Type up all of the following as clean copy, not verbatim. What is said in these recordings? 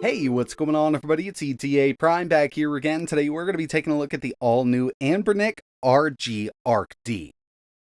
Hey, what's going on everybody? It's ETAPRIME back here again. Today we're going to be taking a look at the all-new Anbernic RG ARC D.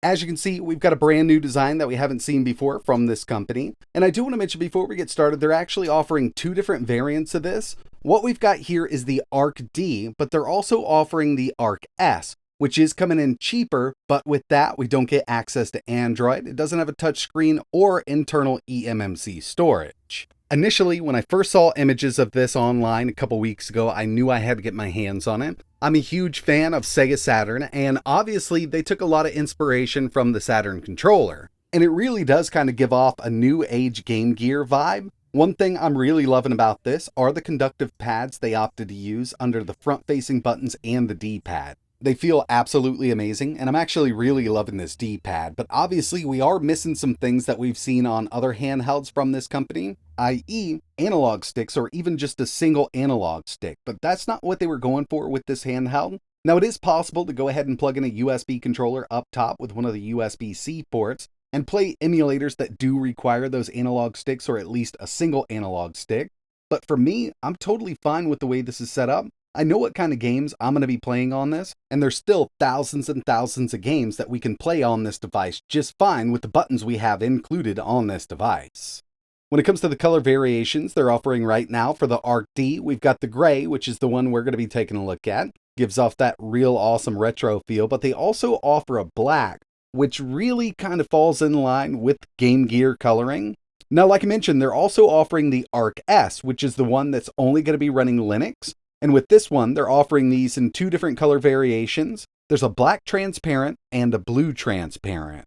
As you can see, we've got a brand new design that we haven't seen before from this company. And I do want to mention before we get started, they're actually offering two different variants of this. What we've got here is the ARC D, but they're also offering the ARC S, which is coming in cheaper, but with that, we don't get access to Android. It doesn't have a touchscreen or internal eMMC storage. Initially, when I first saw images of this online a couple weeks ago, I knew I had to get my hands on it. I'm a huge fan of Sega Saturn, and obviously they took a lot of inspiration from the Saturn controller. And it really does kind of give off a new age Game Gear vibe. One thing I'm really loving about this are the conductive pads they opted to use under the front-facing buttons and the D-pad. They feel absolutely amazing, and I'm actually really loving this D-pad, but obviously we are missing some things that we've seen on other handhelds from this company, i.e. analog sticks or even just a single analog stick, but that's not what they were going for with this handheld. Now it is possible to go ahead and plug in a USB controller up top with one of the USB-C ports and play emulators that do require those analog sticks or at least a single analog stick, but for me, I'm totally fine with the way this is set up. I know what kind of games I'm going to be playing on this, and there's still thousands and thousands of games that we can play on this device just fine with the buttons we have included on this device. When it comes to the color variations they're offering right now for the ARC D, we've got the gray, which is the one we're going to be taking a look at. Gives off that real awesome retro feel, but they also offer a black, which really kind of falls in line with Game Gear coloring. Now, like I mentioned, they're also offering the ARC S, which is the one that's only going to be running Linux. And with this one, they're offering these in two different color variations. There's a black transparent and a blue transparent.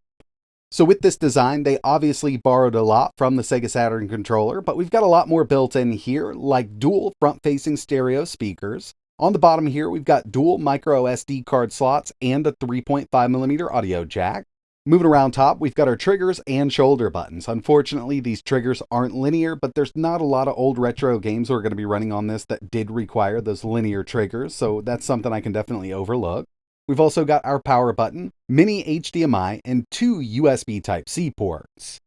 So with this design, they obviously borrowed a lot from the Sega Saturn controller, but we've got a lot more built in here, like dual front-facing stereo speakers. On the bottom here, we've got dual micro SD card slots and a 3.5mm audio jack. Moving around top, we've got our triggers and shoulder buttons. Unfortunately, these triggers aren't linear, but there's not a lot of old retro games that are going to be running on this that did require those linear triggers, so that's something I can definitely overlook. We've also got our power button, mini HDMI, and two USB Type-C ports.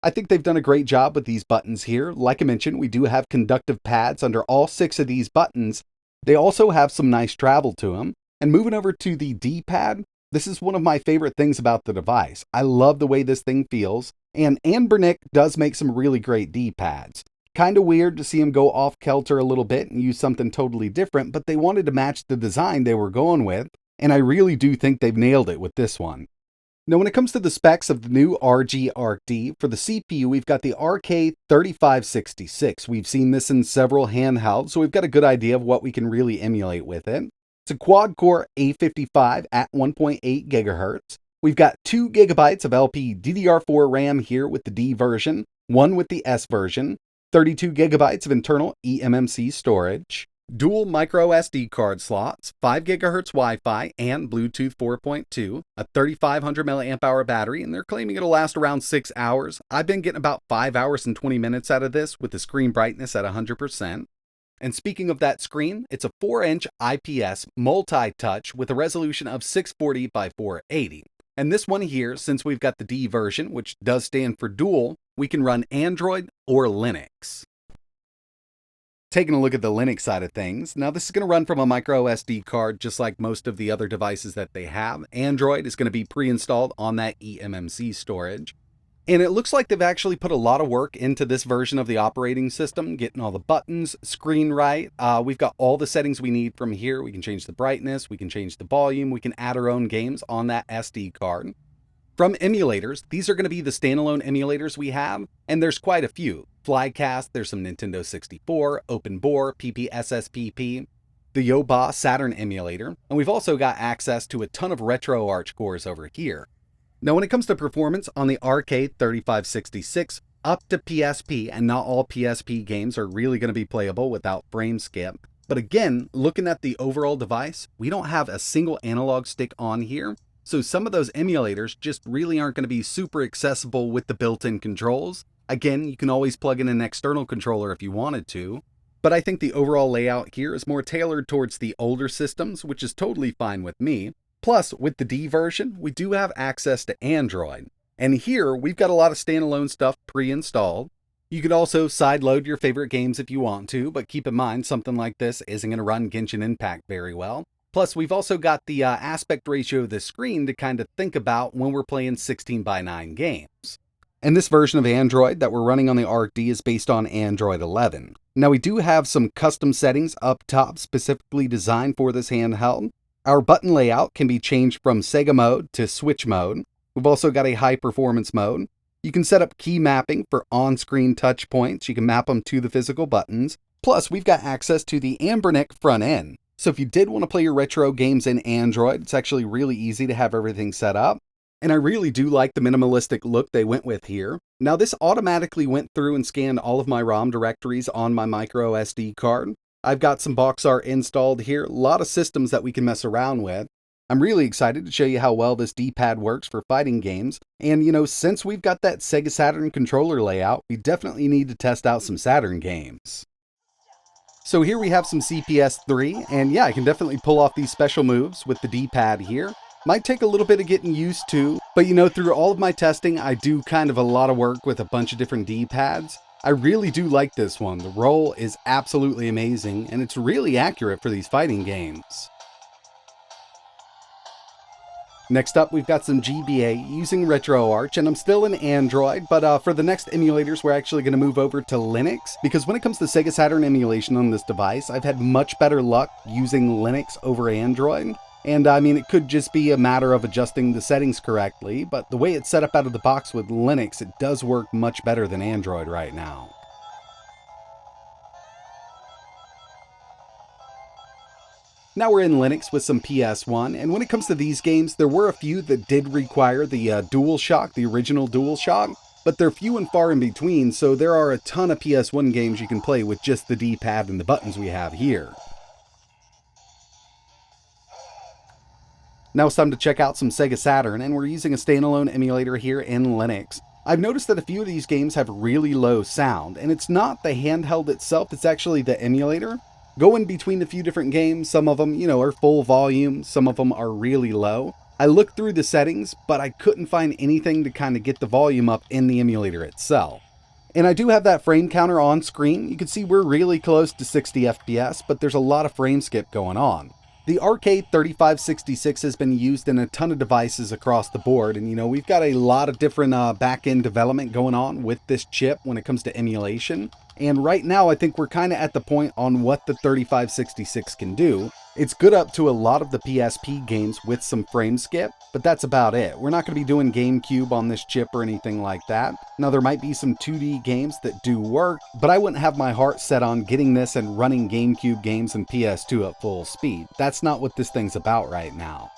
I think they've done a great job with these buttons here. Like I mentioned, we do have conductive pads under all 6 of these buttons. They also have some nice travel to them. And moving over to the D-pad, this is one of my favorite things about the device. I love the way this thing feels, and Anbernic does make some really great D-pads. Kind of weird to see them go off kilter a little bit and use something totally different, but they wanted to match the design they were going with, and I really do think they've nailed it with this one. Now when it comes to the specs of the new RG ARC D, for the CPU we've got the RK3566. We've seen this in several handhelds, so we've got a good idea of what we can really emulate with it. It's a quad-core A55 at 1.8 GHz. We've got 2 GB of LPDDR4 RAM here with the D version, 1 with the S version, 32 GB of internal eMMC storage, dual micro SD card slots, 5 GHz Wi-Fi and Bluetooth 4.2, a 3500 mAh battery, and they're claiming it'll last around 6 hours. I've been getting about 5 hours and 20 minutes out of this with the screen brightness at 100%. And speaking of that screen, it's a 4-inch IPS multi-touch with a resolution of 640 by 480. And this one here, since we've got the D version, which does stand for dual, we can run Android or Linux. Taking a look at the Linux side of things, now this is going to run from a micro SD card just like most of the other devices that they have. Android is going to be pre-installed on that eMMC storage. And it looks like they've actually put a lot of work into this version of the operating system, getting all the buttons, screen right. We've got all the settings we need from here. We can change the brightness, we can change the volume, we can add our own games on that SD card. From emulators, these are going to be the standalone emulators we have, and there's quite a few. Flycast, there's some Nintendo 64, OpenBore, PPSSPP, the Yoba Saturn emulator, and we've also got access to a ton of RetroArch cores over here. Now when it comes to performance on the RK3566, up to PSP, and not all PSP games are really going to be playable without frame skip. But again, looking at the overall device, we don't have a single analog stick on here, so some of those emulators just really aren't going to be super accessible with the built-in controls. Again, you can always plug in an external controller if you wanted to, but I think the overall layout here is more tailored towards the older systems, which is totally fine with me. Plus, with the D version, we do have access to Android. And here, we've got a lot of standalone stuff pre-installed. You could also sideload your favorite games if you want to, but keep in mind something like this isn't going to run Genshin Impact very well. Plus, we've also got the aspect ratio of the screen to kind of think about when we're playing 16:9 games. And this version of Android that we're running on the ARC D is based on Android 11. Now, we do have some custom settings up top specifically designed for this handheld. Our button layout can be changed from Sega mode to Switch mode. We've also got a high performance mode. You can set up key mapping for on-screen touch points. You can map them to the physical buttons. Plus, we've got access to the Anbernic front end. So if you did want to play your retro games in Android, it's actually really easy to have everything set up. And I really do like the minimalistic look they went with here. Now, this automatically went through and scanned all of my ROM directories on my micro SD card. I've got some box art installed here, a lot of systems that we can mess around with. I'm really excited to show you how well this D-pad works for fighting games. And since we've got that Sega Saturn controller layout, we definitely need to test out some Saturn games. So here we have some CPS 3, and yeah, I can definitely pull off these special moves with the D-pad here. Might take a little bit of getting used to, but through all of my testing, I do kind of a lot of work with a bunch of different D-pads. I really do like this one. The roll is absolutely amazing, and it's really accurate for these fighting games. Next up, we've got some GBA using RetroArch, and I'm still in Android, but for the next emulators, we're actually going to move over to Linux, because when it comes to Sega Saturn emulation on this device, I've had much better luck using Linux over Android. And I mean, it could just be a matter of adjusting the settings correctly, but the way it's set up out of the box with Linux, it does work much better than Android right now. Now we're in Linux with some PS1, and when it comes to these games, there were a few that did require the DualShock, the original DualShock, but they're few and far in between, so there are a ton of PS1 games you can play with just the D-pad and the buttons we have here. Now it's time to check out some Sega Saturn, and we're using a standalone emulator here in Linux. I've noticed that a few of these games have really low sound, and it's not the handheld itself, it's actually the emulator. Going between a few different games, some of them, are full volume, some of them are really low. I looked through the settings, but I couldn't find anything to kind of get the volume up in the emulator itself. And I do have that frame counter on screen. You can see we're really close to 60 FPS, but there's a lot of frame skip going on. The Arcade 3566 has been used in a ton of devices across the board, and we've got a lot of different back-end development going on with this chip when it comes to emulation. And right now, I think we're kind of at the point on what the 3566 can do. It's good up to a lot of the PSP games with some frame skip, but that's about it. We're not going to be doing GameCube on this chip or anything like that. Now, there might be some 2D games that do work, but I wouldn't have my heart set on getting this and running GameCube games and PS2 at full speed. That's not what this thing's about right now.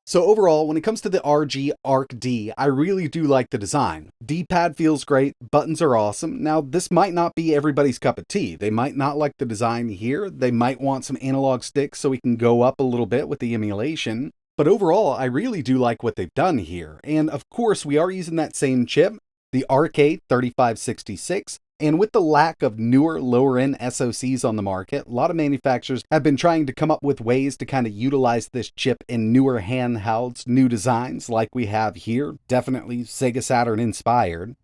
So overall, when it comes to the RG ARC D, I really do like the design. D-pad feels great, buttons are awesome. Now, this might not be everybody's cup of tea. They might not like the design here. They might want some analog sticks so we can go up a little bit with the emulation. But overall, I really do like what they've done here. And of course, we are using that same chip, the Arcade 3566. And with the lack of newer, lower-end SoCs on the market, a lot of manufacturers have been trying to come up with ways to kind of utilize this chip in newer handhelds, new designs like we have here, definitely Sega Saturn inspired.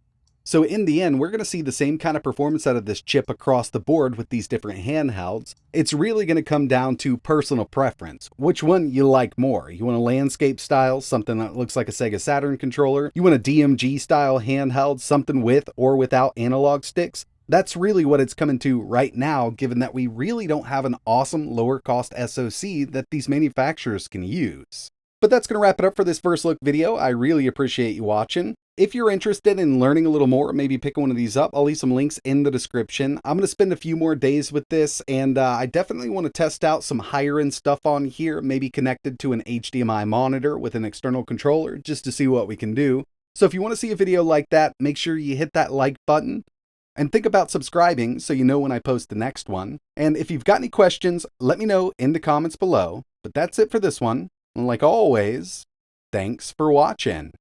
So in the end, we're going to see the same kind of performance out of this chip across the board with these different handhelds. It's really going to come down to personal preference. Which one you like more? You want a landscape style, something that looks like a Sega Saturn controller? You want a DMG style handheld, something with or without analog sticks? That's really what it's coming to right now, given that we really don't have an awesome lower cost SoC that these manufacturers can use. But that's going to wrap it up for this first look video. I really appreciate you watching. If you're interested in learning a little more, maybe pick one of these up, I'll leave some links in the description. I'm going to spend a few more days with this, and I definitely want to test out some higher end stuff on here, maybe connected to an HDMI monitor with an external controller, just to see what we can do. So if you want to see a video like that, make sure you hit that like button, and think about subscribing so you know when I post the next one. And if you've got any questions, let me know in the comments below. But that's it for this one. And like always, thanks for watching.